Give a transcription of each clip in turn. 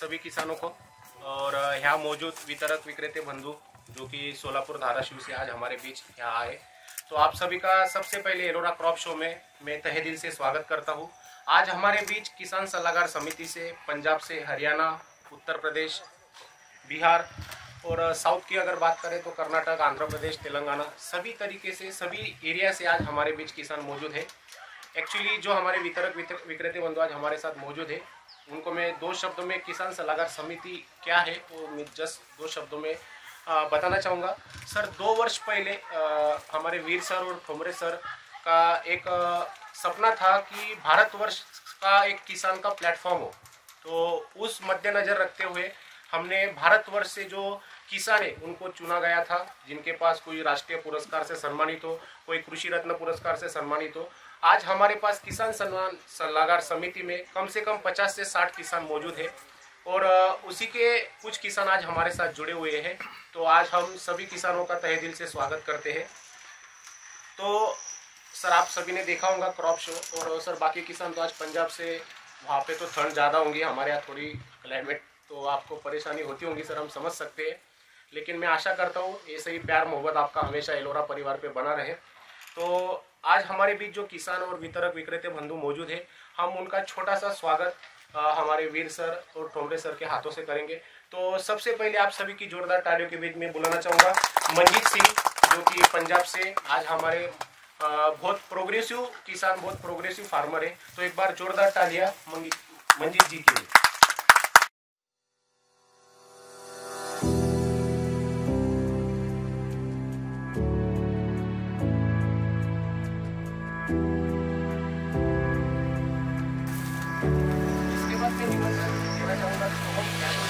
सभी किसानों को और यहाँ मौजूद वितरक विक्रेते बंधु जो कि सोलापुर धाराशिव से आज हमारे बीच यहाँ आए, तो आप सभी का सबसे पहले एलोरा क्रॉप शो में मैं तहे दिल से स्वागत करता हूँ। आज हमारे बीच किसान सलाहकार समिति से पंजाब से, हरियाणा, उत्तर प्रदेश, बिहार और साउथ की अगर बात करें तो कर्नाटक, आंध्र प्रदेश, तेलंगाना, सभी तरीके से सभी एरिया से आज हमारे बीच किसान मौजूद है। एक्चुअली जो हमारे वितरक विक्रेते बंधु आज हमारे साथ मौजूद है, उनको मैं दो शब्दों में किसान सलाहकार समिति क्या है वो मैं जस्ट दो शब्दों में बताना चाहूँगा। सर, 2 वर्ष पहले हमारे वीर सर और ठोमरे सर का एक सपना था कि भारतवर्ष का एक किसान का प्लेटफॉर्म हो, तो उस मद्देनज़र रखते हुए हमने भारतवर्ष से जो किसान है उनको चुना गया था, जिनके पास कोई राष्ट्रीय पुरस्कार से सम्मानित हो, कोई कृषि रत्न पुरस्कार से सम्मानित हो। आज हमारे पास किसान सम्मान सलाहकार समिति में कम से कम 50 से 60 किसान मौजूद है और उसी के कुछ किसान आज हमारे साथ जुड़े हुए हैं। तो आज हम सभी किसानों का तहे दिल से स्वागत करते हैं। तो सर, आप सभी ने देखा होगा क्रॉप शो, और सर बाकी किसान तो आज पंजाब से, वहाँ पे तो ठंड ज़्यादा होंगी, हमारे यहाँ थोड़ी क्लाइमेट तो आपको परेशानी होती होंगी सर, हम समझ सकते हैं, लेकिन मैं आशा करता हूँ ऐसे ही प्यार मोहब्बत आपका हमेशा एलोरा परिवार पे बना रहे। तो आज हमारे बीच जो किसान और वितरक विक्रेते बंधु मौजूद है, हम उनका छोटा सा स्वागत हमारे वीर सर और ठोमरे सर के हाथों से करेंगे। तो सबसे पहले आप सभी की जोरदार तालियों के बीच में बुलाना चाहूँगा मंजीत सिंह, जो कि पंजाब से आज हमारे बहुत प्रोग्रेसिव किसान, बहुत प्रोग्रेसिव फार्मर है। तो एक बार जोरदार तालियां मंजीत जी के लिए। इसके बाद मैं देना चाहूँगा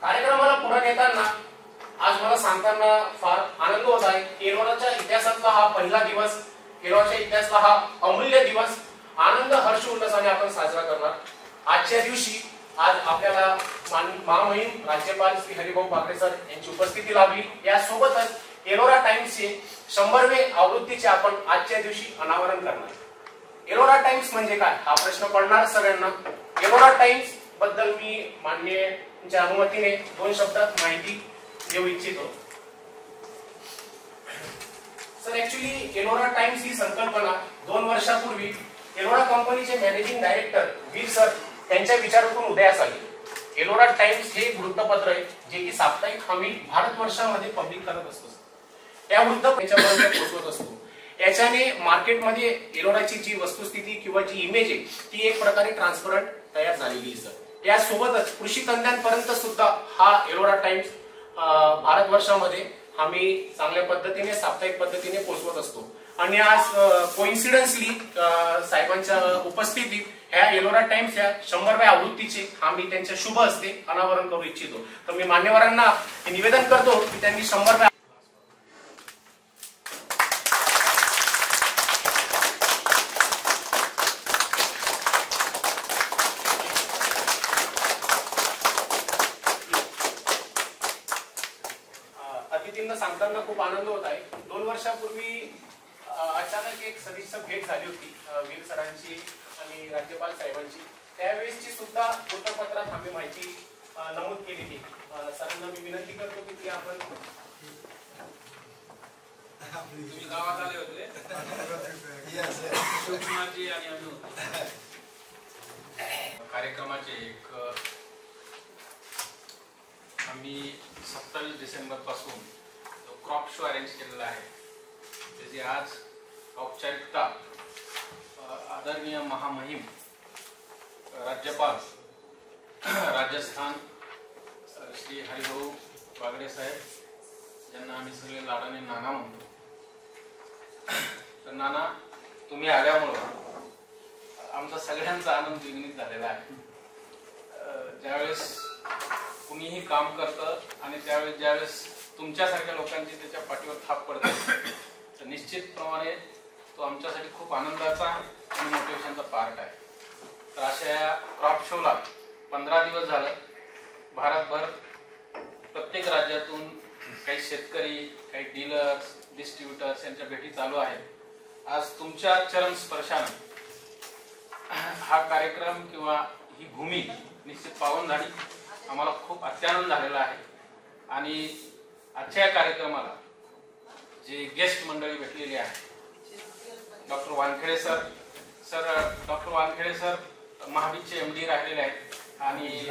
कार्यक्रमाला पुढे नेताना आज मला सांगताना फार आनंद होत आहे. एलोराच्या इतिहासातला हा पहिला दिवस, एलोराच्या इतिहासातला हा अमूल्य दिवस आनंद हर्ष उल्हासाने आपण साजरा करणार. आजच्या दिवशी आज आपल्याला महामहिम राज्यपाल श्री हरिभाऊ बागडे सर यांची उपस्थिती लाभली. यासोबतच एलोरा टाइम्सचे 100वे आवृत्तीचे आपण आजच्या दिवशी अनावरण करणार. एलोरा टाइम्स म्हणजे काय हा प्रश्न पडणार सगळ्यांना. एलोरा टाइम्स बद्दल मी माननीयांच्या अनुमतीने 2 शब्दात माहिती देऊ इच्छितो. सर ऍक्च्युली एलोरा टाइम्स ही संकल्पना 2 वर्षापूर्वी एलोरा कंपनीचे मॅनेजिंग डायरेक्टर वीर सर त्यांच्या विचारातून उदयास आले. एलोरा टाइम्स हे वृत्तपत्र आहे जे की साप्ताहिक आम्ही भारतवर्षामध्ये पब्लिक करत असतो. त्या वृत्तपत्रापर्यंत पोहोचवत असतो. याच्याने मार्केटमध्ये एलोराची जी वस्तुस्थिती किंवा जी इमेज आहे ती एक प्रकारे ट्रान्सपरंट तयार झालेली आहे. सर यासोबतच कृषी तज्ञांपर्यंत सुद्धा हा एलोरा टाइम्स भारतवर्षामध्ये आम्ही चांगल्या पद्धतीने साप्ताहिक पद्धतीने पोहोचवत असतो. आणि आज कोइन्सिडन्सली साहेबांच्या उपस्थितीत ह्या एलोरा टाइम्स या 100व्या आवृत्तीचे आम्ही त्यांच्या शुभ हस्ते अनावरण करू इच्छितो. तर मी मान्यवरांना निवेदन करतो की त्यांनी 100व्या अतिथींना सांगताना खूप आनंद होत आहे. 2 वर्षापूर्वी अचानक एक सदिच्छा भेट झाली होती वीर सरांची आणि राज्यपाल साहेबांची. त्यावेळेसची सुद्धा वृत्तपत्रात आम्ही माहिती नमूद केलेली. सरांना मी विनंती करतो की ती आपण तुम्ही गावात आले होते शिवकुमारजी आणि आम्ही कार्यक्रमाचे एक आम्ही 27 डिसेंबर पासून क्रॉप शो अरेंज केलेला आहे. त्याची आज औपचारिकता आदरणीय महामहिम राज्यपाल राजस्थान श्री हरिभाऊ बागडे साहेब ज्यांना आम्ही सगळे लाडाने नाना म्हणतो. तर नाना तुम्ही आल्यामुळं आमचा सगळ्यांचा आनंद द्विगुणित झालेला आहे. ज्यावेळेस कुणीही काम करतं आणि त्यावेळेस ज्यावेळेस तुमच्यासारख्या लोकांची त्याच्या पाठीवर थाप पडते तर निश्चितप्रमाणे तो आमच्यासाठी खूप आनंदाचा आणि मोटिवेशनचा पार्ट आहे. तर अशा या क्रॉप शोला 15 दिवस झालं भारतभर प्रत्येक राज्यातून काही शेतकरी, काही डीलर्स, डिस्ट्रीब्युटर्स यांच्या भेटी चालू आहेत. आज तुमच्या चरण स्पर्शाने हा कार्यक्रम किंवा ही भूमी निश्चित पावन झाली. आम्हाला खूप अत्यानंद झालेला आहे. आणि आजच्या या कार्यक्रमाला जे गेस्ट मंडळी भेटलेली आहे doctor Wankhede sir. Doctor Wankhede sir महाबीजचे MD राहिलेले आहेत आणि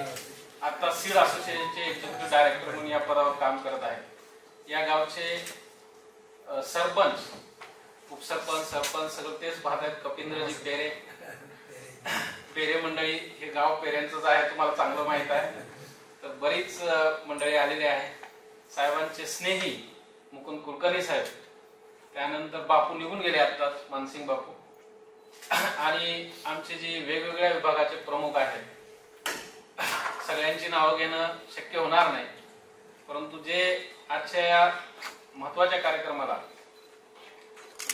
आता सीड असोसिएशनचे एक्झिक्युटिव्ह डायरेक्टर म्हणून या पदावर काम करत आहेत. या गावचे सरपंच, उपसरपंच, सरपंच सगळं तेच पाहत आहेत. कपिंद्रजी पेरे मंडळी, हे गाव पेऱ्यांचंच आहे, तुम्हाला चांगलं माहित आहे. तर बरीच मंडळी आलेली आहे. साहेबांचे स्नेही मुकुंद कुलकर्णी साहेब, त्यानंतर बापू निघून गेले आताच, मानसिंग बापू, आणि आमचे जे वेगवेगळ्या विभागाचे प्रमुख आहेत. सगळ्यांची नावं घेणं शक्य होणार नाही, परंतु जे आजच्या या महत्वाच्या कार्यक्रमाला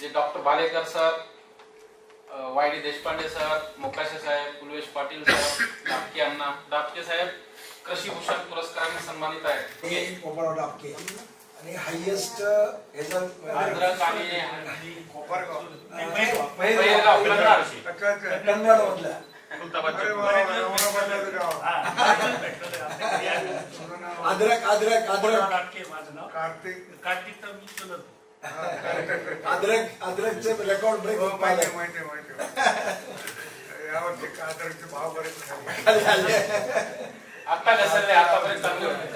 जे doctor Bhalekar sir, YD Deshpande sir, Mokashe saheb, Kulvesh Patil sir, Dapke Anna, Dapke saheb Krishi Bhushan पुरस्काराने सन्मानित आहेत. आणि हायेस्ट अद्रक आणि अद्रक अद्रक अद्रक अद्रक अद्रकचे रेकॉर्ड ब्रेक आता घसरले, आतापर्यंत चांगले होते.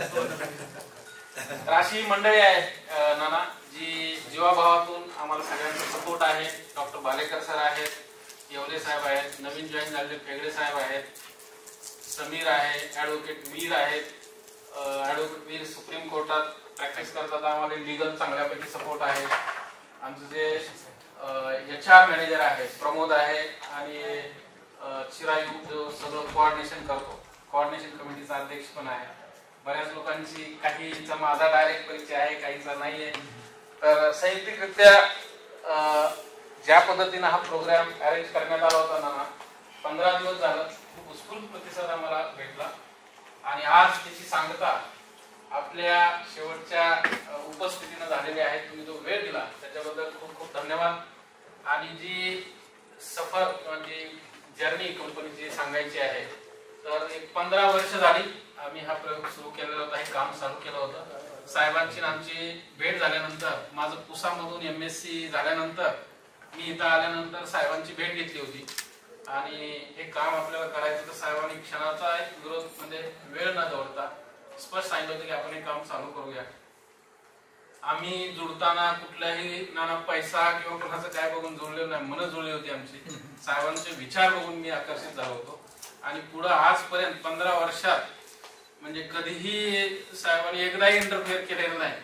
अशी मंडळी आहेत नाना जी जीवाभावातून आम्हाला सगळ्यांचा सपोर्ट आहे. डॉक्टर भालेकर सर आहेत, येवले साहेब आहेत, नवीन जॉईन झालेले फेगडे साहेब आहेत, समीर आहे, ऍडव्होकेट वीर आहेत. ऍडव्होकेट वीर सुप्रीम कोर्टात प्रॅक्टिस करतात, आम्हाला लीगल चांगल्यापैकी सपोर्ट आहे. आमचे जे HR मॅनेजर आहेत प्रमोद आहे आणि चिरायू जो सगळं कोऑर्डिनेशन करतो, कोऑर्डिनेशन कमिटीचा अध्यक्ष पण आहे. बऱ्याच लोकांची, काहीचा माझा डायरेक्ट परिचय आहे, काहीचा नाही आहे. तर संयुक्तिकरित्या ज्या पद्धतीनं हा प्रोग्राम अरेंज करण्यात आला होता ना, 15 दिवस झालं, खूप उत्स्फूर्त प्रतिसाद आम्हाला भेटला. आणि आज त्याची सांगता आपल्या शेवटच्या उपस्थितीनं झालेली आहे. तुम्ही जो वेळ दिला त्याच्याबद्दल खूप खूप धन्यवाद. आणि जी सफर किंवा जी जर्नी कंपनीची सांगायची आहे, तर एक 15 वर्ष झाली आम्ही हा प्रयोग सुरू केलेला होता, हे काम चालू केलं होतं. साहेबांची आमची भेट झाल्यानंतर, माझं पुसामधून MSc झाल्यानंतर मी इथं आल्यानंतर साहेबांची भेट घेतली होती. आणि हे काम आपल्याला करायचं तर साहेबांनी क्षणाचा एक विरोध, म्हणजे वेळ न दवडता स्पष्ट सांगितलं होतं की आपण हे काम चालू करूया. आम्ही जुळताना कुठल्याही नाना पैसा किंवा कोणाचं काय बघून जुळलेलं नाही, मन जुळली होती आमची. साहेबांचे विचार बघून मी आकर्षित झालो होतो. आणि पुढे आजपर्यंत 15 वर्षात म्हणजे कधीही साहेबांनी एकदाही इंटरफेअर केलेलं नाही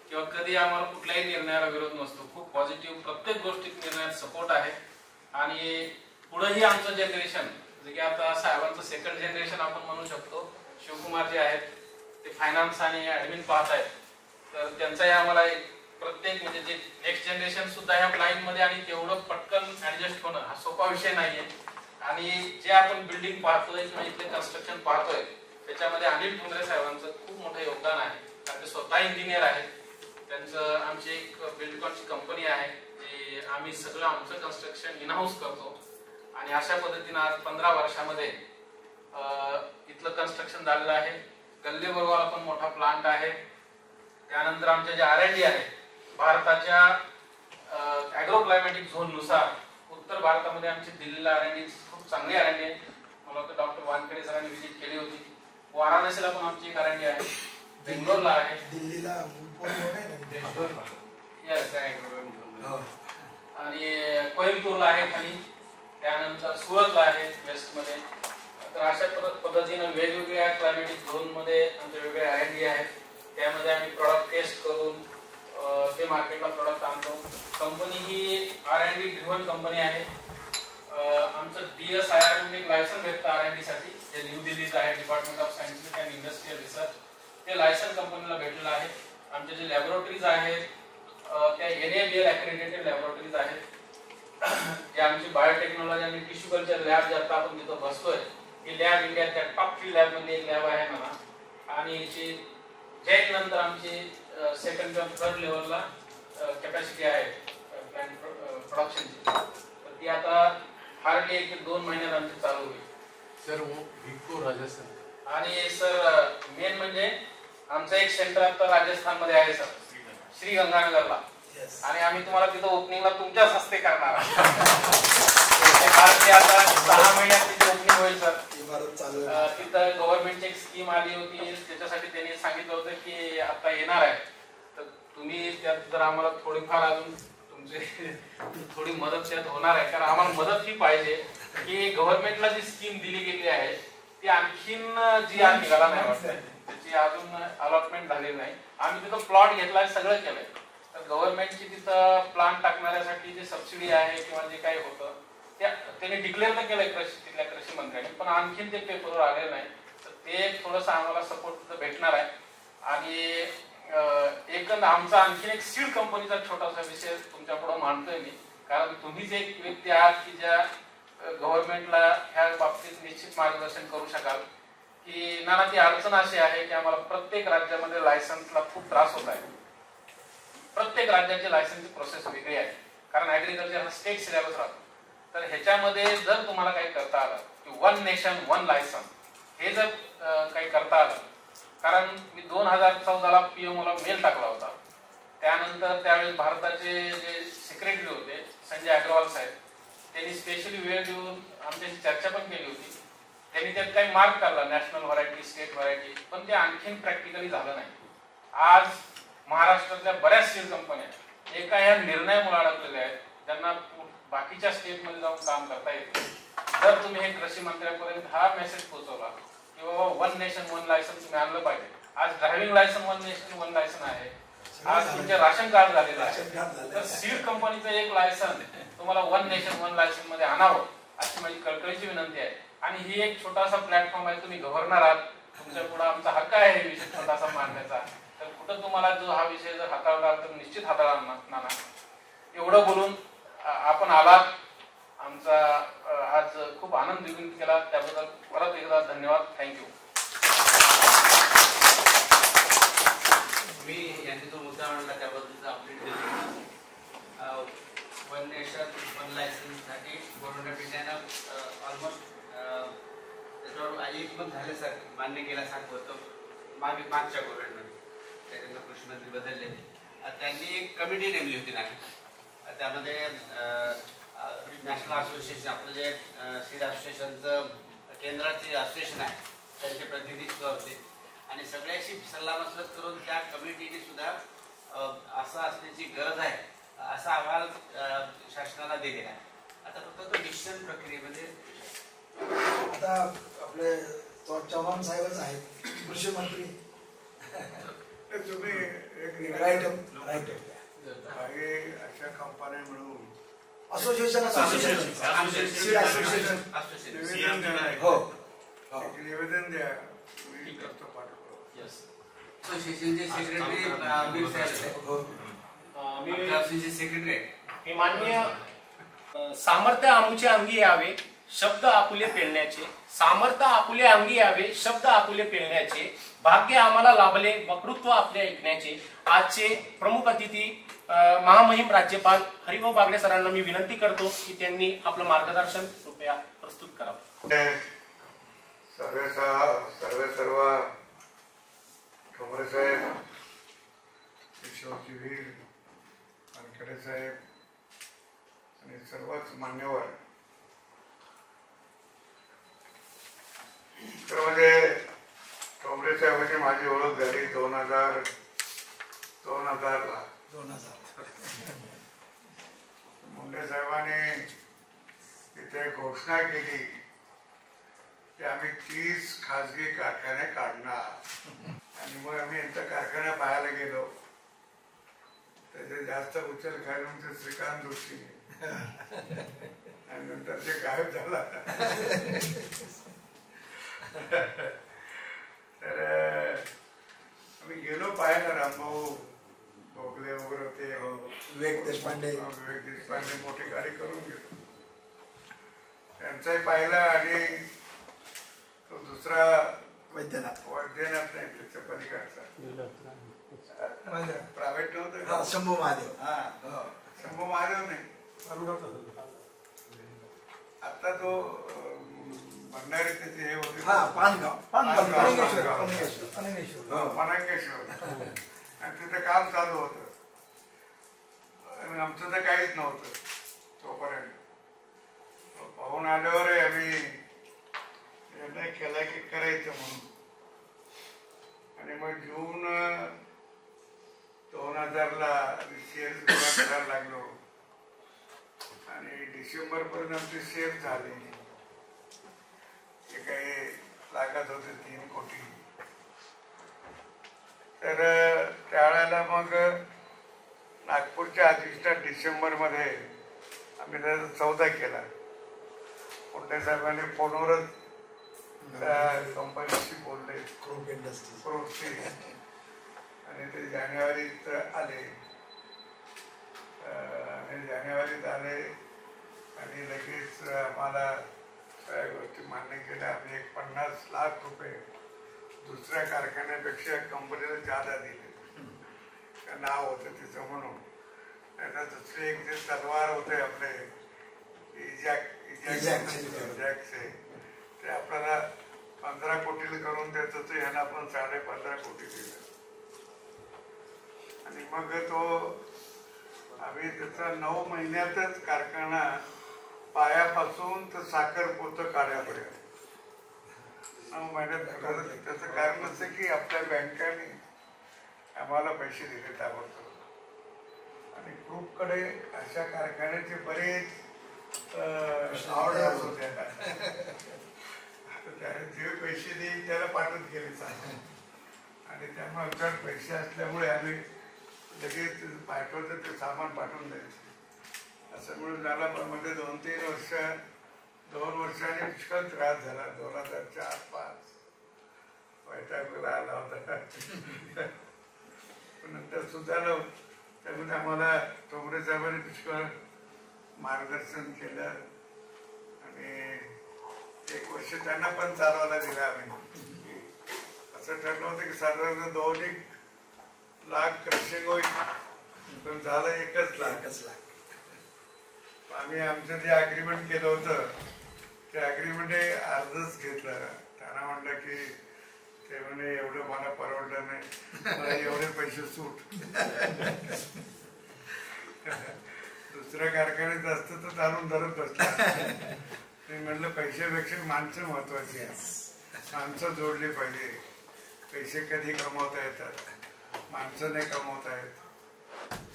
किंवा कधी आम्हाला कुठल्याही निर्णयाला विरोध नसतो. खूप पॉझिटिव्ह प्रत्येक गोष्टीत निर्णयात सपोर्ट आहे. आणि पुढेही आमचं जनरेशन, जे की आता साहेबांचं सेकंड जनरेशन आपण म्हणू शकतो, शिवकुमार जे आहेत ते फायनान्स आणि ऍडमिन पाहत आहेत, तर त्यांचाही आम्हाला एक प्रत्येक म्हणजे जे नेक्स्ट जनरेशन सुद्धा ह्या लाईन मध्ये, आणि तेवढं पटकन ऍडजस्ट होणं हा सोपा विषय नाहीये. आणि जे आपण बिल्डिंग पाहतोय किंवा इथले कन्स्ट्रक्शन पाहतोय त्याच्यामध्ये अनिल ठोंबरे साहेबांचं खूप मोठं योगदान आहे. कारण ते स्वतः इंजिनियर आहेत. त्यांचं आमची एक बिल्डकॉनची कंपनी आहे, जी आम्ही सगळं आमचं कन्स्ट्रक्शन इनहाऊस करतो. आणि अशा पद्धतीनं आज 15 वर्षामध्ये इथलं कन्स्ट्रक्शन झालेलं आहे. गल्लेबरोबर पण मोठा प्लांट आहे. त्यानंतर आमच्या जे R&D आहे, भारताच्या ॲग्रोक्लायमॅटिक झोन नुसार उत्तर भारतामध्ये आमची दिल्लीला R&D खूप चांगली R&D आहे. मला वाटतं डॉक्टर वानखेडे सरांनी व्हिजिट केली होती. वाराणसीला पण आमची एक R&D आहे. बेंगलोरला आहे. दिल्लीला आणि कोइंबतूरला आहे खाली. त्यानंतर सुरतला आहे वेस्ट मध्ये. तर अशा पद्धतीनं वेगवेगळ्या क्लायमॅटिक झोन मध्ये आमचे वेगळे R&D आहेत. त्यामध्ये आम्ही प्रॉडक्ट टेस्ट करून ते मार्केटला प्रॉडक्ट आणतो. कंपनी ही R&D ड्रिव्हन कंपनी आहे. आमचं DSIR म्हणून एक लायसन भेटतं R&D साठी, जे न्यू दिल्लीत आहे, department of scientific and industrial research. ते लायसन कंपनीला भेटलेलं आहे. आमचे जे लॅबोरेटरीज आहेत त्या NABL accredited लॅबोरेटरीज आहेत. जे आमची बायोटेक्नॉलॉजी आणि टिश्यू कल्चर लॅब जे आता आपण तिथं बसतोय, ही लॅब इंडियाच्या टॉप 3 लॅब मध्ये एक लॅब आहे ना. आणि याची जैक नंतर आमची सेकंड किंवा थर्ड लेवलला कॅपॅसिटी आहे प्रोडक्शनची. तर ती आता हार्डली 1-2 महिन्यात आमची चालू होईल. सर विको राजस्थान. आणि सर मेन म्हणजे आमचं एक सेंटर आता राजस्थानमध्ये आहे सर, श्रीगंगानगरला. आणि आम्ही तुम्हाला तिथं ओपनिंगला तुमच्याच हस्ते करणार आहोत. आता 6 महिन्यात तिथे ओपनिंग होईल सर. तिथं गव्हर्नमेंटची एक स्कीम आली होती, त्याच्यासाठी त्यांनी सांगितलं होतं की आता येणार आहे, तर तुम्ही त्यात जर आम्हाला थोडीफार अजून तुमची थोडी मदत त्यात होणार आहे. कारण आम्हाला मदत ही पाहिजे की गव्हर्नमेंटला जी स्कीम दिली गेली आहे ती आणखीन जी आज निघाला नाही वाटतं, त्याची अजून अलॉटमेंट झालेली नाही. आम्ही तिथं प्लॉट घेतलाय, सगळं केलंय. तर गव्हर्नमेंटची तिथं प्लांट टाकण्यासाठी जी सबसिडी आहे किंवा जे काही होतं त्यांनी डिक्लेअर तर केलंय तिथल्या कृषी मंत्र्यांनी, पण आणखीन ते पेपरवर आले नाही. तर ते थोडंसं आम्हाला सपोर्ट भेटणार आहे. आणि एकंदर आमचा आणखीन एक सीड कंपनीचा छोटासा विषय तुमच्या पुढे मांडतोय मी. कारण तुम्हीच एक व्यक्ती आहात की ज्या गव्हर्नमेंटला ह्या बाबतीत निश्चित मार्गदर्शन करू शकाल. की नाना ती अडचण अशी आहे की आम्हाला प्रत्येक राज्यामध्ये लायसन्सला खूप त्रास होत आहे. प्रत्येक राज्याची लायसन्सची प्रोसेस वेगळी आहे, कारण ऍग्रिकल्चर हा स्टेट सिलेबस राहतो. तर ह्याच्यामध्ये जर तुम्हाला काही करता आलं की 1 नेशन 1 लायसन, हे जर काही करता आलं, कारण मी 2014ला PMOला मेल टाकला होता. त्यानंतर त्यावेळेस भारताचे जे सेक्रेटरी होते संजय अग्रवाल साहेब, त्यांनी स्पेशली वेळ देऊन आमच्याशी चर्चा पण केली होती. त्यांनी त्यात काही मार्क काढला, नॅशनल व्हरायटी, स्टेट व्हरायटी, पण ते आणखीन प्रॅक्टिकली झालं नाही. आज महाराष्ट्रातल्या बऱ्याच सीड कंपन्या एका या निर्णयामुळे अडकलेल्या आहेत, त्यांना बाकीच्या स्टेटमध्ये जाऊन काम करता येते. जर तुम्ही हे कृषी मंत्र्यांपर्यंत हा मेसेज पोहोचवला की बाबा 1 नेशन 1 लायसन तुम्ही आणलं पाहिजे. आज ड्रायव्हिंग लायसन 1 नेशन 1 लायसन आहे. आज तुमचे राशन कार्ड झालेलं आहे. तर सीड कंपनीचं एक लायसन तुम्हाला 1 नेशन 1 लायसन मध्ये आणावं अशी माझी कळकळीची विनंती आहे. आणि ही एक छोटासा प्लॅटफॉर्म आहे. तुम्ही गव्हर्नर आहात, तुमच्या पुढे आमचा हक्क आहे हे विषय छोटासा मांडण्याचा. तर कुठं तुम्हाला जो हा विषय जर हाताळला तर निश्चित हाताळा नाना. एवढं बोलून आपण आलात, आमचा आज खूप आनंद द्विगुणित केला, त्याबद्दल परत एकदा धन्यवाद. थँक्यू. मी यांनी जो मुद्दा मांडला त्याबद्दलचं अपडेट देतो. वन नेशन वन लायसन्ससाठी गव्हर्नमेंट ऑफ इंडियानं ऑलमोस्ट त्याच्यावर एक पण झाल्यासारखं मान्य केल्यासारखं होतं मागच्या गव्हर्नमेंटमध्ये. त्याच्यानंतर कृषीमंत्री बदलले, त्यांनी एक कमिटी नेमली होती ना, त्यामध्ये नॅशनल असोसिएशन आपलं जे सीड असोसिएशनचं केंद्राचे असोसिएशन आहे त्यांचे प्रतिनिधी सुद्धा होते आणि सगळ्याशी सल्लामसलत करून त्या कमिटीने सुद्धा असं असण्याची गरज आहे असा अहवाल शासनाला दिलेला आहे. आता फक्त तो डिसिजन प्रक्रियेमध्ये आता आपले चव्हाण साहेबच आहेत कृषी मंत्री. तुम्ही एक राईट काही अशा कंपन्या मिळून असोसिएशन निवेदन देणार आहे. हो एक निवेदन द्या, मी करतो पाठवतो. असोसिएशनचे सेक्रेटरी सेक्रेटरी हे माननीय सामर्थ्य आमुचे अंगी यावे शब्द आपुले पेलण्याचे, सामर्थ्य आपुले अंगी यावे शब्द आपुले पेलण्याचे, भाग्य आम्हाला लाभले वक्तृत्व आपले ऐकण्याचे. आजचे प्रमुख अतिथी महामहिम राज्यपाल हरिभाऊ बागडे सरांना मी विनंती करतो की त्यांनी आपलं मार्गदर्शन कृपया प्रस्तुत करावं. सर्व ठोंबरे साहेब, किशोरजी वीर, वानखेडे साहेब आणि सर्वच मान्यवर. तर म्हणजे ठोंबरे साहेबांची माझी ओळख झाली 2000 ला. मुंडे साहेबांनी तिथे घोषणा केली की आम्ही 30 खाजगी कारखाने काढणार आणि मग आम्ही यांचा कारखाना पाहायला गेलो. त्याचे जास्त उचल खायला ते श्रीकांत जोशी आणि नंतर ते गायब झाला. तर आम्ही गेलो पाहायला. रामभाऊ भोगले वगैरे होते, विवेक देशपांडे मोठी गाडी करून गेलो. त्यांचाही पाहिला आणि तो दुसरा वैद्यनाथ नाही त्याच्या पलीकडचा प्रायव्हेट नव्हतं. हा शंभू महादेव. शंभू महादेव नाही, आता तो भंडारी त्याचे हे होते पनांगेश्वर आणि तिथे काम चालू होतं आणि आमचं तर काहीच नव्हतं तोपर्यंत. पाहून आल्यावर आम्ही निर्णय केला की करायचं म्हणून. आणि मग जून 2000 ला शेअर्स करायला लागलो आणि डिसेंबर पर्यंत आमचे शेअर झाले. जे काही लागत होते 3 कोटी. तर त्यावेळेला मग नागपूरच्या अधिष्ठान डिसेंबर मध्ये आम्ही त्याचा सौदा केला. मुंडे साहेबांनी फोनवरच त्या कंपनीशी बोलले, क्रूप इंडस्ट्री क्रूपची, आणि ते जानेवारीत आले. आणि जानेवारीत आले आणि लगेच आम्हाला सगळ्या गोष्टी मान्य केल्या. आम्ही एक 50 लाख रुपये दुसऱ्या कारखान्यापेक्षा कंपनीला जादा दिले. नाव होतं तिचं म्हणून. त्याचा दुसरे एक जे तलवार होते आपले इजॅक्सचे, ते आपल्याला 15 कोटीला करून देत होते. ह्याला आपण 15.5 कोटी दिलं. आणि मग तो आम्ही त्याचा 9 महिन्यातच कारखाना पायापासून तर साखर पोतं काढ्यापर्यंत 9 महिन्यात. त्याचं कारण असं की आपल्या बँकांनी आम्हाला पैसे दिले ताबडतोब. आणि ग्रुपकडे अशा कारखान्याचे बरेच ऑर्डर्स होत्या. त्याने जे पैसे देईल त्याला पाठवत गेले आणि त्यामुळे आमच्याकडे पैसे असल्यामुळे आम्ही लगेच पाठवलं ते सामान पाठवून द्यायचं. असं म्हणून झाला. पण मध्ये 2-3 वर्ष 2 वर्षांनी पुष्कळ त्रास झाला. 2004-5 वैतागला आला होता. पण नंतर सुधारलो. त्यामध्ये आम्हाला ठोंबरे साहेबांनी पुष्कळ मार्गदर्शन केलं आणि 1 वर्ष त्यांना पण चालवायला दिलं आम्ही. असं ठरलं होतं की साधारण 2 लाख क्रशिंग होईल, पण झालं 1 लाख. आम्ही आमचं जे अग्रीमेंट केलं होतं ते अग्रीमेंट अर्धच घेतलं. त्यांना म्हटलं की ते म्हणे एवढं मला परवडलं नाही, मला एवढे पैसे सूट. दुसऱ्या कारखान्यात असतं तर चालून धरत बसला. मी म्हटलं पैशापेक्षा माणसं महत्वाची आहे, माणसं जोडली पाहिजे. पैसे कधी कमवता येतात, माणसं नाही कमवता येत.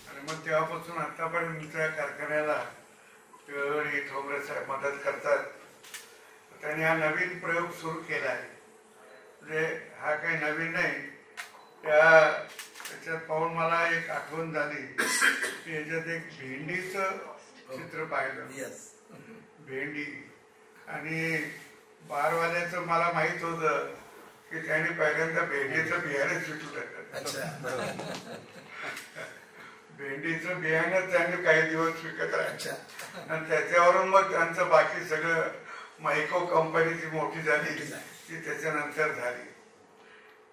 आणि मग तेव्हापासून आतापर्यंत त्या कारखान्याला वेळोवेळी ठोंबरे साहेब मदत करतात. त्यांनी हा नवीन प्रयोग सुरू केला आहे. म्हणजे हा काही नवीन नाही. त्याच्यात पाहून मला एक आठवण झाली की याच्यात एक भेंडीचं चित्र पाहिलं. भेंडी आणि बारवाल्याचं मला माहित होतं की त्यांनी पहिल्यांदा भेंडीचं बियाणं सुटू टाकलं. भेंडीचं बियाणं त्यांनी काही दिवस विकत राहायचं आणि त्याच्यावरून मग त्यांचं बाकी सगळं मायको कंपनीची मोठी झाली ती त्याच्यानंतर झाली.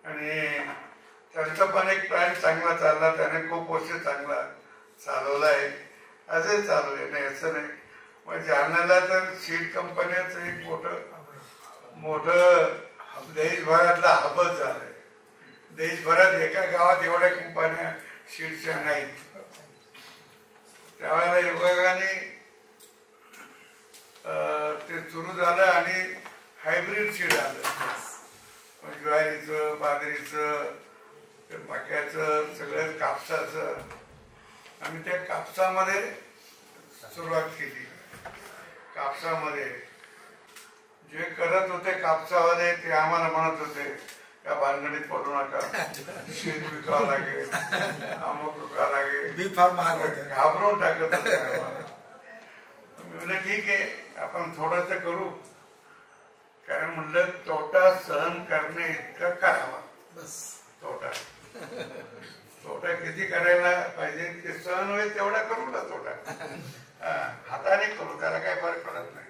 आणि त्यांचा पण एक प्लॅन चांगला चालला. त्याने खूप वर्ष चांगला चालवला आहे, अजूनही चालू आहे, नाही असं नाही. मग जालन्याला तर सीड कंपन्याचं एक मोठं देशभरातला हबच झालंय. देशभरात एका गावात एवढ्या कंपन्या सीडच्या नाहीत. त्यावेळेला योगाने ते सुरू झालं आणि हायब्रिड सीड आलं. ज्वारीचं, बाजरीचं, मक्याचं, सगळं कापसाचं. आम्ही त्या कापसामध्ये सुरुवात केली. कापसामध्ये जे करत होते कापसामध्ये ते आम्हाला म्हणत होते या भानगडीत पडू नका, शेत विकावं लागेल, अमुक विकावं लागेल, घाबरून टाकत होते आम्हाला. मी म्हणलं ठीक आहे, आपण थोडंसं करू. कारण म्हणलं तोटा सहन करणे इतकं करावा. तोटा किती करायला पाहिजे, ते सहन होईल तेवढा करू ना. तोटा हाताने करू, त्याला काही फरक पडत नाही.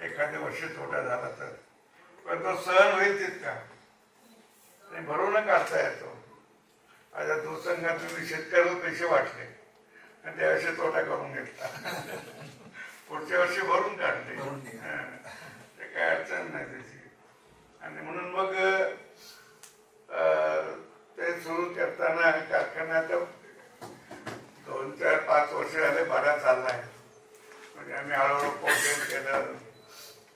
एखाद्या वर्षी तोटा झाला तर, पण तो सहन होईल तितका भरून काढता येतो. आता दुसंगात तुम्ही शेतकऱ्याला पैसे वाटले आणि त्या वर्षी तोटा करून घेतला, पुढच्या वर्षी भरून काढले, ते काय अडचण नाही त्याची. आणि म्हणून मग ते सुरू करताना कारखान्यात 2, 4, 5 वर्ष झाले बरा चाललाय. म्हणजे आम्ही हळूहळू कोकेन केलं,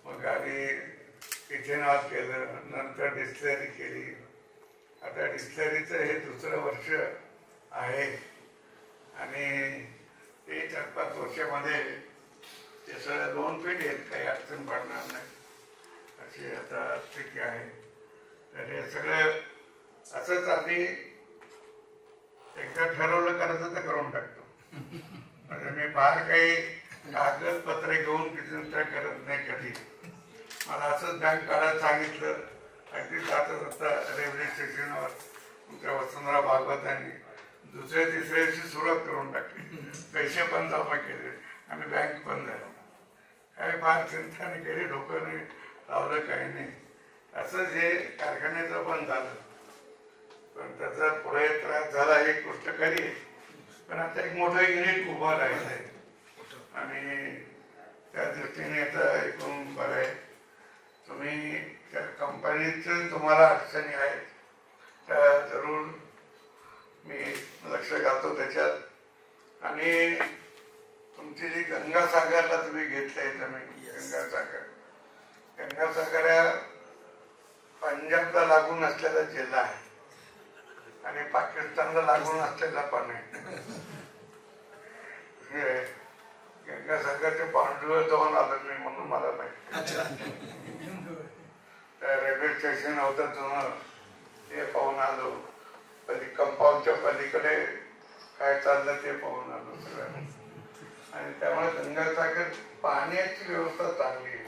मग आधी इथेनॉल केलं, नंतर डिस्टिलरी केली. आता डिस्टिलरीचं हे 2रं वर्ष आहे आणि ते 4-5 वर्षामध्ये ते सगळं 2 फीट येत, काही अडचण पडणार नाही अशी आता स्थिती आहे. तर हे सगळं असंच आम्ही एकदा ठरवलं करायचं तर करून टाकतो. म्हणजे मी फार काही कागदपत्रे घेऊन चिंता करत नाही कधी. मला असंच बँक काढायला सांगितलं, अगदी जाता रेल्वे स्टेशनवर तुमच्या वसंतराव भागवतांनी 2ऱ्या-3ऱ्या दिवशी सुरुवात करून टाकली. पैसे पण जमा केले आणि बँक पण झाली. काही फार चिंता नाही केली, डोकं नाही लावलं, काही नाही. असं जे कारखान्याचं पण झालं, पण त्याचा पुढे त्रास झाला ही गोष्ट खरी आहे. पण आता एक मोठं युनिट उभं राहिलं आहे आणि त्या दृष्टीने आता ऐकून बरं आहे. तुम्ही त्या कंपनीच तुम्हाला अडचणी आहेत त्या जरूर मी लक्ष घालतो त्याच्यात. आणि तुमची जी गंगासागरला तुम्ही घेतलंय, तुम्ही गंगासागर या पंजाबला लागून असलेला जिल्हा आहे आणि पाकिस्तानला लागून असलेला पण आहे. गंगासागरचे पांडुवर जाऊन आलो मी, म्हणून मला माहिती. त्या रेल्वे स्टेशन होतं जुनं, ते पाहून आलो. कंपाऊंडच्या पलीकडे काय चाललं ते पाहून आलो सगळं. आणि त्यामुळे गंगासागर पाण्याची व्यवस्था चांगली आहे.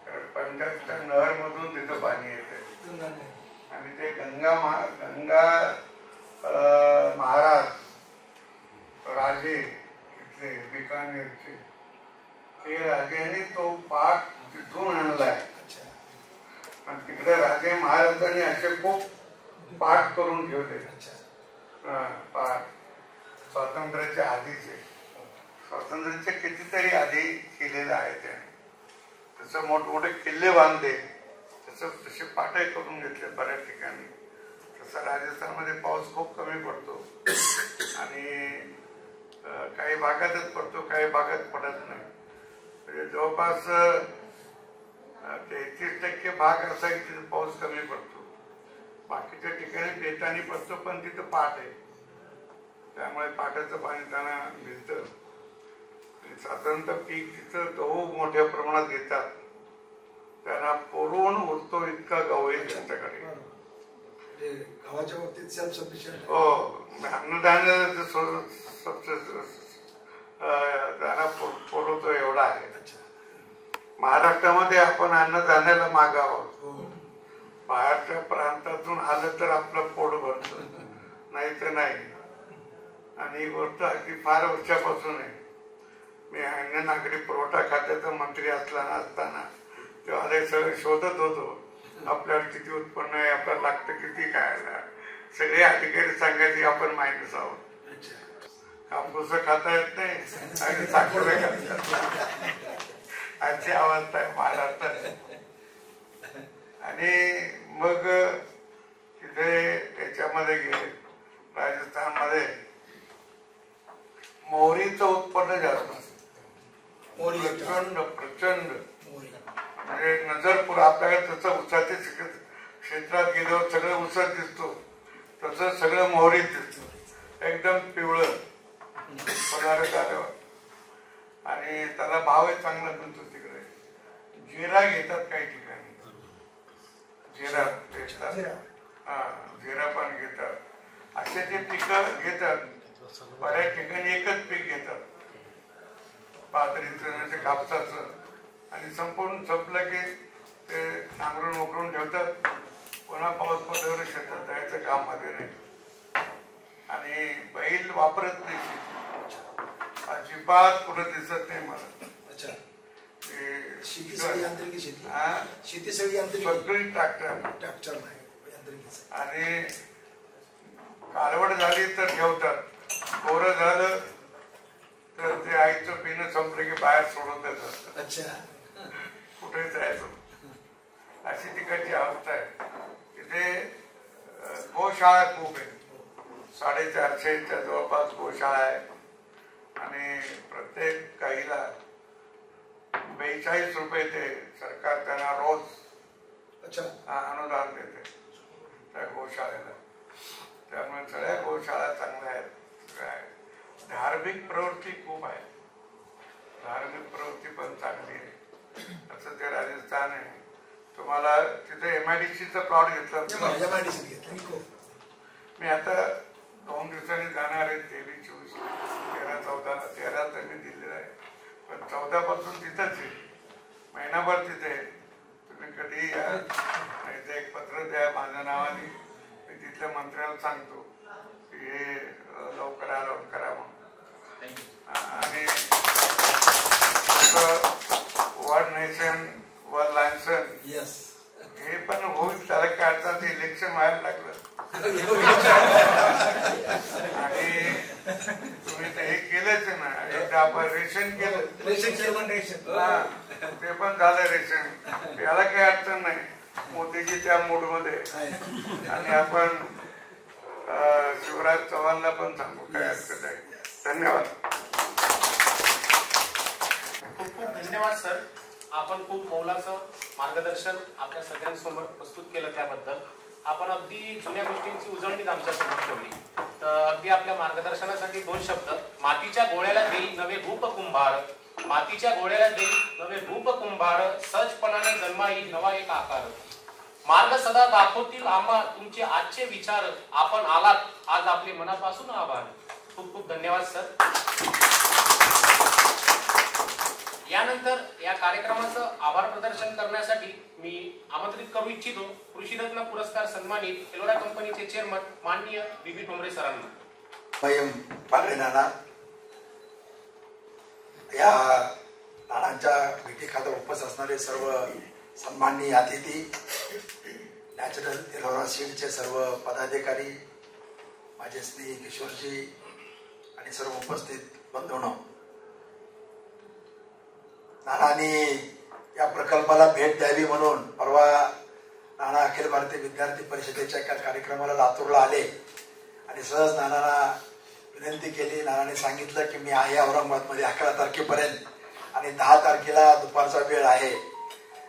कारण पंजाबच्या नहर मधून तिथं पाणी येते आणि ते गंगा महाराज राजे इथले बिकानेरचे ते राजाने तो पाठ तिथून आणलाय. आणि तिकडे राजे महाराजांनी असे खूप पाठ करून ठेवले. पाठ स्वातंत्र्याच्या आधीचे, स्वातंत्र्याच्या कितीतरी आधी केलेलं आहे त्याने. तसं मोठमोठे किल्ले बांधले, तसे पाठही करून घेतले बऱ्याच ठिकाणी. तसं राजस्थानमध्ये पाऊस खूप कमी पडतो आणि काही भागातच पडतो, काही भागात पडत नाही. म्हणजे जवळपास 33% भाग असा की तिथे पाऊस कमी पडतो. बाकीच्या ठिकाणी बेतानी पडतो, पण तिथं पाट आहे, त्यामुळे पाटाचं पाणी त्यांना मिळतं. साधारणतः पीक तिथं गहू मोठ्या प्रमाणात घेतात. त्यांना पुरवून उरतो इतका गहू आहे त्यांच्याकडे. गावाच्या बाबतीत सेल्फ सफिशियंट. हो, अन्नधान्य त्यांना पुरवतो एवढा आहे. महाराष्ट्रामध्ये आपण अन्नधान्याला मागावं. बाहेरच्या प्रांतातून आलं तर आपलं पोट भरतं, नाही तर नाही. आणि ही गोष्ट अगदी फार वर्षापासून आहे. मी अन्न नागरी पुरवठा खात्याचा मंत्री असताना तेव्हा ते सगळं शोधत होतो. आपल्याला किती उत्पन्न आहे, आपल्याला लागतं किती खायला. सगळे अधिकारी सांगायचे आपण मायनस आहोत. कापूस खाता येत नाही आणि साखर अशी अवस्था आहे महाराष्ट्रात. आणि मग तिथे त्याच्यामध्ये गेले राजस्थानमध्ये मोहरीचं उत्पन्न जास्त. प्रचंड म्हणजे नजरपूर आपल्याकडे जसं उसाच्या क्षेत्रात गेल्यावर सगळं उसात दिसतो, तसं सगळं मोहरीत दिसतो. एकदम पिवळं पदार्थ झाल्यावर. आणि त्याला भावही चांगला मिळतो तिकडे. जिरा घेतात काही ठिकाणी, जिरा घेतात, जिरा पण घेतात. असे जे पिकं घेतात, बऱ्याच ठिकाणी एकच पीक घेतात, बाजरीचं नाही ते कापसाचं. आणि संपूर्ण संपलं की ते नांगरून उकरून ठेवतात. पुन्हा पाऊस पडल्यावर शेतात जायचं काम मध्ये नाही. आणि बैल वापरत नाही, अजिबात कुठं दिसत नाही मला. शेती सगळी यांत्रिक शेती. शेती सगळी यांत्रिक, सगळी ट्रॅक्टर नाही. आणि कालवड झाली तर ठेवतात, कोरं झालं तर ते आईचं पिणं संपलं की बाहेर सोडून देतात. अच्छा, कुठे जायचं अशी तिकडची अवस्था आहे. तिथे गोशाळा खूप आहे, 450च्या जवळपास गोशाळा आहे. आणि प्रत्येक गाईला 42 रुपये ते सरकार त्यांना रोज अनुदान देते त्या गोशाळेला. त्यामुळे सगळ्या गोशाळा चांगल्या आहेत. धार्मिक प्रवृत्ती खूप आहे, धार्मिक प्रवृत्ती पण चांगली आहे. असं ते राजस्थान आहे. तुम्हाला तिथे MIDCचा प्लॉट घेतला. मी आता 2 दिवसांनी जाणार आहे. 23, 24, 13, 14. 13 तर मी दिलेला आहे, पण 14 पासून तिथंच आहे. महिनाभर तिथे. तुम्ही कधी या, नाही तर एक पत्र द्या माझ्या नावाने. मी तिथल्या मंत्र्याला सांगतो की हे लवकर आराम करा म्हणून. आणि वन नेशन वन लायसन हे पण होईल. त्याला काय अडचण, इलेक्शन व्हायला लागलं आणि तुम्ही तर हे केलंच ना. एकदा आपण रेशन केलं, ते पण झालं रेशन. याला काही अडचण नाही. मोदीजी त्या मूड मध्ये. आणि आपण शिवराज चव्हाणला पण सांगू, काय अडचण आहे. धन्यवाद. खूप खूप धन्यवाद सर. आपण खूप मौलाचं मार्गदर्शन आपल्या सगळ्यांसमोर प्रस्तुत केलं, त्याबद्दल आपण अगदी जुन्या गोष्टींची उजळणीच आमच्यासमोर ठेवली. तर अगदी आपल्या मार्गदर्शनासाठी 2 शब्द. मातीच्या गोळ्याला देई नवे रूप कुंभार, मातीच्या गोळ्याला देई नवे रूप कुंभार, सहजपणाने जन्मा येईल नवा एक आकार. मार्ग सदा दाखवतील आम्हा तुमचे आजचे विचार, आपण आलात आज आपले मनापासून आभार. खूप खूप धन्यवाद सर. या यानंतर या कार्यक्रमाचं आभार प्रदर्शन करण्यासाठी मी आमंत्रित करू इच्छितो कृषीरत्न पुरस्कार सन्मानित एलोरा कंपनीचे चेअरमन माननीय बीबी ठोंबरे सरांना. पांढरे नाना या नानांच्या भेटी खातर उपस्थित असणारे सर्व सन्माननीय अतिथी, नॅचरल एलोरा सीडचे सर्व पदाधिकारी, माझे स्नेही किशोरजी आणि सर्व उपस्थित बंधूंनो, नानांनी या प्रकल्पाला भेट द्यावी म्हणून परवा नाना अखिल भारतीय विद्यार्थी परिषदेच्या एका कार्यक्रमाला लातूरला आले आणि सहज नानांना विनंती केली. नानांनी सांगितलं की मी आहे औरंगाबादमध्ये 11 तारखेपर्यंत आणि 10 तारखेला दुपारचा वेळ आहे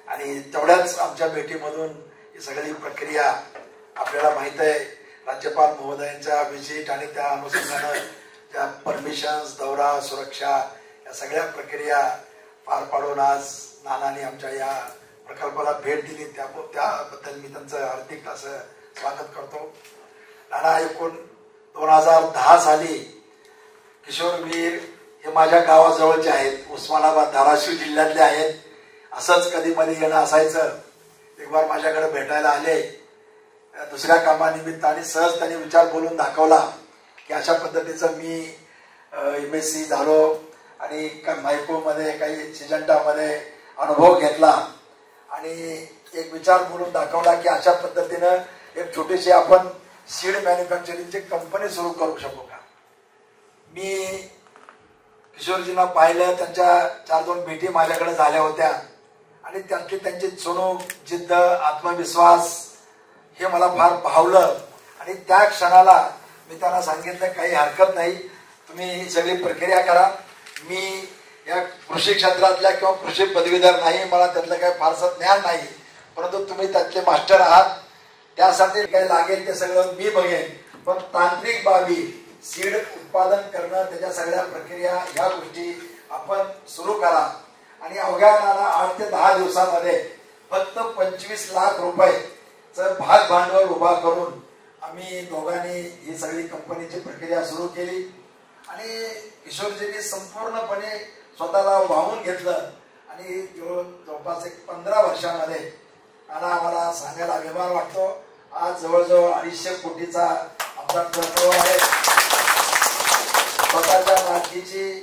आणि तेवढ्याच आमच्या भेटीमधून ही सगळी प्रक्रिया आपल्याला माहित आहे. राज्यपाल महोदयांच्या व्हिजिट आणि त्या अनुषंगानं त्या परमिशन्स, दौरा, सुरक्षा या सगळ्या प्रक्रिया पार पाडून आज नानांनी आमच्या या प्रकल्पाला भेट दिली. त्याबद्दल मी त्यांचं हार्दिक असं स्वागत करतो. नाना एकूण 2010 साली किशोरवीर हे माझ्या गावाजवळचे आहेत, उस्मानाबाद धाराशिव जिल्ह्यातले आहेत. असंच कधी मध्ये येणं असायचं. एक बार माझ्याकडे भेटायला आले दुसऱ्या कामानिमित्त आणि सहज त्यांनी विचार बोलून दाखवला की अशा पद्धतीचं मी MSc झालो आणि मायकोमध्ये काही सिजंटामध्ये अनुभव घेतला आणि एक विचार बोलून दाखवला की अशा पद्धतीनं एक छोटीशी आपण सीड मॅन्युफॅक्चरिंगची कंपनी सुरू करू शकू का. मी किशोरजींना पाहिलं, त्यांच्या 4-2 भेटी माझ्याकडे झाल्या होत्या आणि त्यातली त्यांची चुणूक, जिद्द, आत्मविश्वास हे मला फार भावलं आणि त्या क्षणाला मी त्यांना सांगितलं काही हरकत नाही, तुम्ही ही सगळी प्रक्रिया करा. मी या कृषी क्षेत्रातल्या किंवा कृषी पदवीधर नाही, मला त्यातलं काही फारसं ज्ञान नाही, परंतु तुम्ही त्यातले मास्टर आहात, त्यासाठी काही लागेल ते सगळं मी बघेन. पण तांत्रिक बाबी, सीड उत्पादन करणं, त्याच्या सगळ्या प्रक्रिया ह्या गोष्टी आपण सुरू करा. आणि अवघ्या नाना 8 ते 10 दिवसामध्ये फक्त 25 लाख रुपयेचं भाग भांडवल उभा करून आम्ही दोघांनी ही सगळी कंपनीची प्रक्रिया सुरू केली आणि किशोरजींनी संपूर्णपणे स्वतःला वाहून घेतलं आणि जवळपास 15 वर्षामध्ये आम्हाला सांगायला अभिमान वाटतो. आज जवळजवळ 250 कोटीचा आमचा टर्नओव्हर आहे. स्वतःच्या मालकीची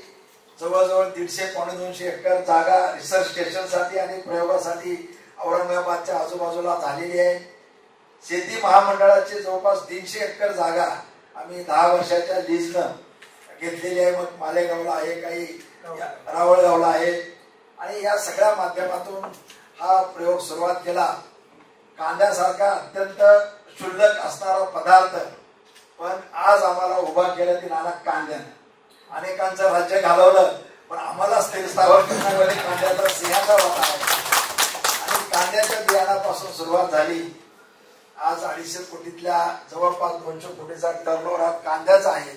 जवळजवळ 150-200 एकर जागा रिसर्च स्टेशनसाठी आणि प्रयोगासाठी औरंगाबादच्या आजूबाजूला झालेली आहे. शेती महामंडळाची जवळपास 300 एकर जागा आम्ही 10 वर्षाच्या लीजनं घेतलेली आहे. मग मालेगावला आहे, काही रावळगावला आहे आणि या सगळ्या माध्यमातून हा प्रयोग सुरुवात केला. कांद्यासारखा अत्यंत क्षुल्लक असणारा पदार्थ पण आज आम्हाला उभा केलं ती नाना कांद्यानं. अनेकांचं राज्य घालवलं पण आम्हाला स्थिर स्थावर करण्यामध्ये कांद्याचा सिंहाचा वाटा आहे आणि कांद्याच्या बियाणापासून सुरुवात झाली. आज 250 कोटीतल्या जवळपास 200 कोटीचा टर्नओव्हर हा कांद्याचा आहे.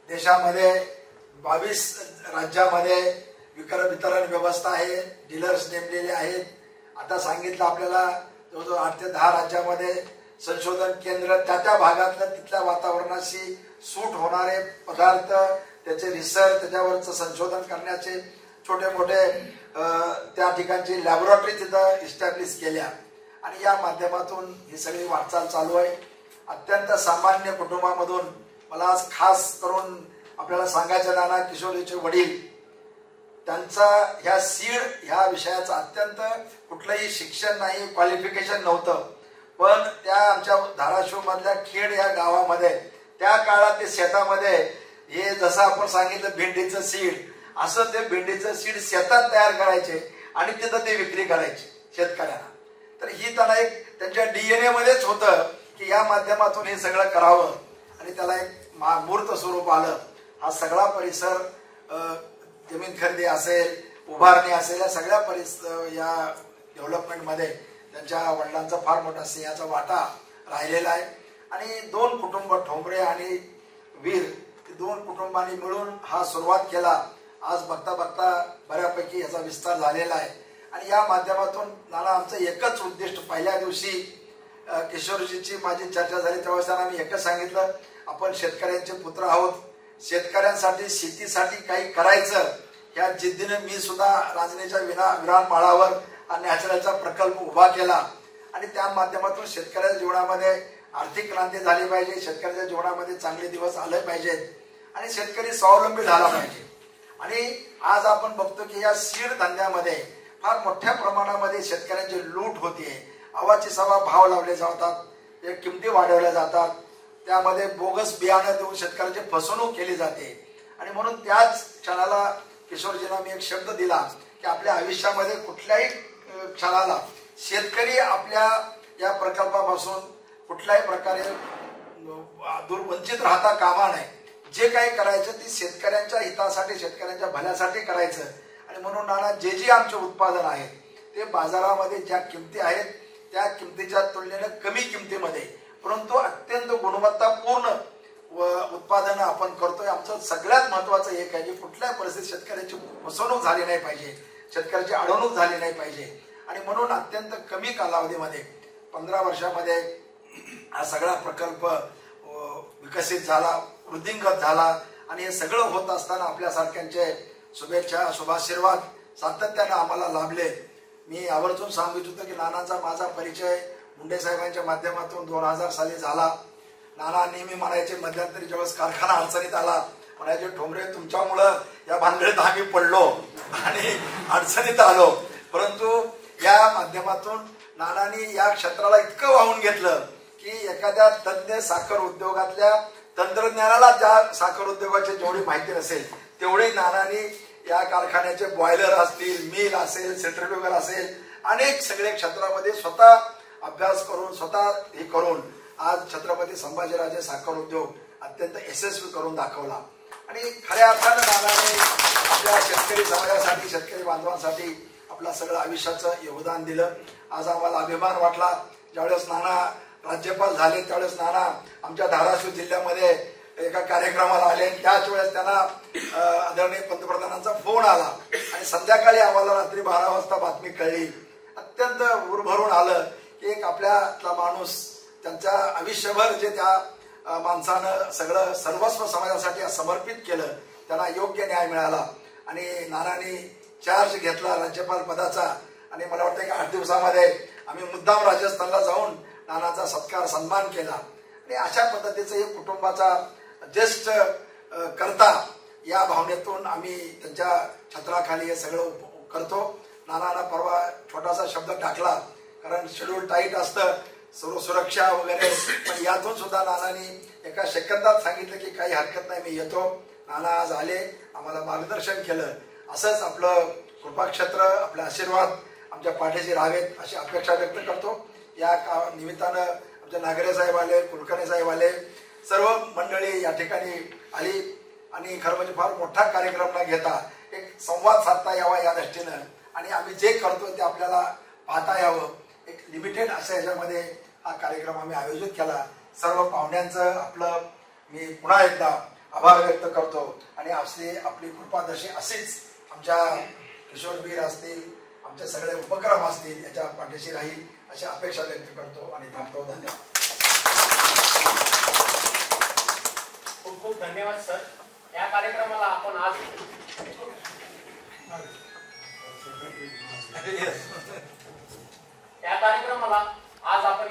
देशामध्ये 22 राज्यामध्ये वितरण व्यवस्था आहे, डीलर्स नेमलेले आहेत. आता सांगितलं आपल्याला जवळजवळ 8 ते 10 राज्यामध्ये संशोधन केंद्र, त्या भागातल्या तिथल्या वातावरणाशी सूट होणारे पदार्थ, त्याचे रिसर्च, त्याच्यावरचं संशोधन करण्याचे छोटे मोठे त्या ठिकाणची लॅबोरेटरी तिथं इस्टॅब्लिश केल्या आणि या माध्यमातून ही सगळी वाटचाल चालू आहे. अत्यंत सामान्य कुटुंबामधून मला आज खास करून आपल्याला सांगायचं नाना किशोरीचे वडील, त्यांचा ह्या सीड ह्या विषयाचं अत्यंत कुठलंही शिक्षण नाही, क्वालिफिकेशन नव्हतं, पण त्या आमच्या धाराशिव मधल्या खेड या गावामध्ये त्या काळात ते शेतामध्ये हे जसं आपण सांगितलं भेंडीचं सीड, असं ते भेंडीचं सीड शेतात तयार करायचे आणि तिथं ते विक्री करायचे शेतकऱ्यांना. तर ही त्यांना एक त्यांच्या DNA मध्येच होतं की या माध्यमातून हे सगळं करावं आणि त्याला एक मूर्त स्वरूप आलं. हा सगळा परिसर जमीन खरेदी असेल, उभारणी असेल, या सगळ्या या डेव्हलपमेंटमध्ये त्यांच्या वडिलांचा फार मोठा सिंहाचा वाटा राहिलेला आहे. आणि 2 कुटुंब, ठोंबरे आणि वीर, 2 कुटुंबांनी मिळून हा सुरुवात केला. आज बघता बघता बऱ्यापैकी याचा विस्तार झालेला आहे आणि या माध्यमातून नाना आमचं एकच उद्दिष्ट, पहिल्या दिवशी किशोरजीची माझी चर्चा झाली तेव्हा त्यांना मी एकच सांगितलं, आपण शेतकऱ्यांचे पुत्र आहोत, शेतकऱ्यांसाठी शेतीसाठी काही करायचं ह्या जिद्दीने मी सुद्धा रांजणीच्या विरान माळावर हा नॅचरलचा प्रकल्प उभा केला आणि त्या माध्यमातून शेतकऱ्याच्या जीवनामध्ये आर्थिक क्रांती झाली पाहिजे, शेतकऱ्याच्या जीवनामध्ये चांगले दिवस आले पाहिजेत आणि शेतकरी स्वावलंबी झाला पाहिजे. आणि आज आपण बघतो की या सीड धंद्यामध्ये फार मोठ्या प्रमाणामध्ये शेतकऱ्यांची लूट होतीये. आवाची सवा भाव लावले जातात, किमती वाढवल्या जातात, त्यामध्ये बोगस बियाणं देऊन शेतकऱ्यांची फसवणूक केली जाते. आणि म्हणून त्याच क्षणाला किशोरजींना मी एक शब्द दिला की आपल्या आयुष्यामध्ये कुठल्याही क्षणाला शेतकरी आपल्या या प्रकल्पापासून कुठल्याही प्रकारे दुर्वंचित राहता कामा नये. जे काही करायचं ते शेतकऱ्यांच्या हितासाठी, शेतकऱ्यांच्या भल्यासाठी करायचं. आणि म्हणून नाना जे आमचे उत्पादन आहे ते बाजारामध्ये ज्या किमती आहेत त्या किमतीच्या तुलनेने कमी किमतीमध्ये परंतु अत्यंत गुणवत्तापूर्ण उत्पादन आपण करतोय. आमचं सगळ्यात महत्वाचं एक आहे की कुठल्याही परिस्थितीत शेतकऱ्याची फसवणूक झाली नाही पाहिजे, शेतकऱ्याची अडवणूक झाली नाही पाहिजे. आणि म्हणून अत्यंत कमी कालावधीमध्ये 15 वर्षामध्ये हा सगळा प्रकल्प विकसित झाला, वृद्धिंगत झाला. आणि हे सगळं होत असताना आपल्यासारख्यांचे शुभेच्छा, शुभाशीर्वाद सातत्यानं आम्हाला लाभले. मी आवर्जून सांगू इच्छितो की नानांचा माझा परिचय मुंडे साहेबांच्या माध्यमातून 2000 साली झाला. नाना नेहमी म्हणायचे, मध्यंतरी ज्यावेळेस कारखाना अडचणीत आला म्हणायचे, ठोंबरे तुमच्यामुळं या भानगडीत आम्ही पडलो आणि अडचणीत आलो. परंतु या माध्यमातून नानांनी या क्षेत्राला इतकं वाहून घेतलं की एखाद्या तज्ञ साखर उद्योगातल्या तंत्रज्ञानाला ज्या साखर उद्योगाची जेवढी माहिती नसेल तेवढी नानांनी या कारखान्याचे बॉयलर असतील, मिल असेल, सेंट्रिफ्युगल असेल, अनेक सगळे क्षेत्रामध्ये स्वतः अभ्यास करून, स्वतः हे करून आज छत्रपती संभाजीराजे साखर उद्योग अत्यंत यशस्वी करून दाखवला. आणि खऱ्या अर्थानं नानाने आपल्या शेतकरी समाजासाठी, शेतकरी बांधवांसाठी आपल्या सगळं आयुष्याचं योगदान दिलं. आज आम्हाला अभिमान वाटला ज्यावेळेस नाना राज्यपाल झाले त्यावेळेस नाना आमच्या धाराशिव जिल्ह्यामध्ये एका कार्यक्रमाला आले. त्याच वेळेस त्यांना आदरणीय पंतप्रधानांचा फोन आला आणि संध्याकाळी आम्हाला रात्री 12 वाजता बातमी कळली. अत्यंत उरभरून आलं की एक आपल्यातला माणूस त्यांच्या आयुष्यभर जे त्या माणसानं सगळं सर्वस्व समाजासाठी समर्पित केलं, त्यांना योग्य न्याय मिळाला. आणि नानांनी चार्ज घेतला राज्यपाल पदाचा. आणि मला वाटतं की 8 दिवसामध्ये आम्ही मुद्दाम राजस्थानला जाऊन नानाचा सत्कार, सन्मान केला. आणि अशा पद्धतीचं एक कुटुंबाचा ज्येष्ठ करता या भावनेतून आम्ही त्यांच्या छत्राखाली हे सगळं करतो. नानांना परवा छोटासा शब्द टाकला कारण शेड्यूल टाईट असतं, सर्व सुरक्षा वगैरे, पण यातून सुद्धा नानांनी एका सेकंदात सांगितलं की काही हरकत नाही, मी येतो. नाना आज आले, आम्हाला मार्गदर्शन केलं. असंच आपलं कृपाक्षेत्र, आपले आशीर्वाद आमच्या पाठीशी राहावेत अशी अपेक्षा व्यक्त करतो. या निमित्तानं आमचे नागरे साहेब आले, कुलकर्णी साहेब आले, सर्व मंडळी या ठिकाणी आली. आणि खरं म्हणजे फार मोठा कार्यक्रम न घेता एक संवाद साधता यावा या दृष्टीनं आणि आम्ही जे करतोय ते आपल्याला पाहता यावं, एक लिमिटेड अशा ह्याच्यामध्ये हा कार्यक्रम आम्ही आयोजित केला. सर्व पाहुण्यांचं आपलं मी पुन्हा एकदा आभार व्यक्त करतो. आणि आपली कृपादर्शी अशीच आमच्या किशोरबीर असतील, आमचे सगळे उपक्रम असतील याच्या पाठीशी राहील अशी अपेक्षा व्यक्त करतो आणि थांबतो. धन्यवाद. खूप खूप धन्यवाद सर. या कार्यक्रमाला आपण आज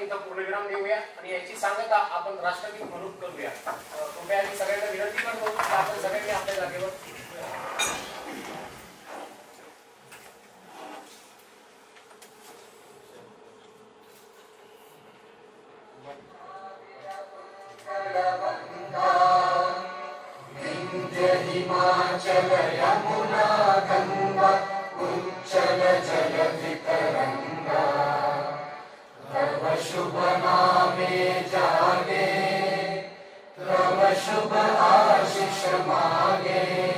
इथं पूर्णविराम देऊया आणि याची सांगता आपण राष्ट्रगीत म्हणून करूया. कृपया मी सगळ्यांना विनंती करतो की आपण सगळ्यांनी आपल्या जागेवर हिमाचल यमुना गंगा उच्चल जलधि तरंगा तव शुभ नामे जागे तव शुभ आशीष मागे.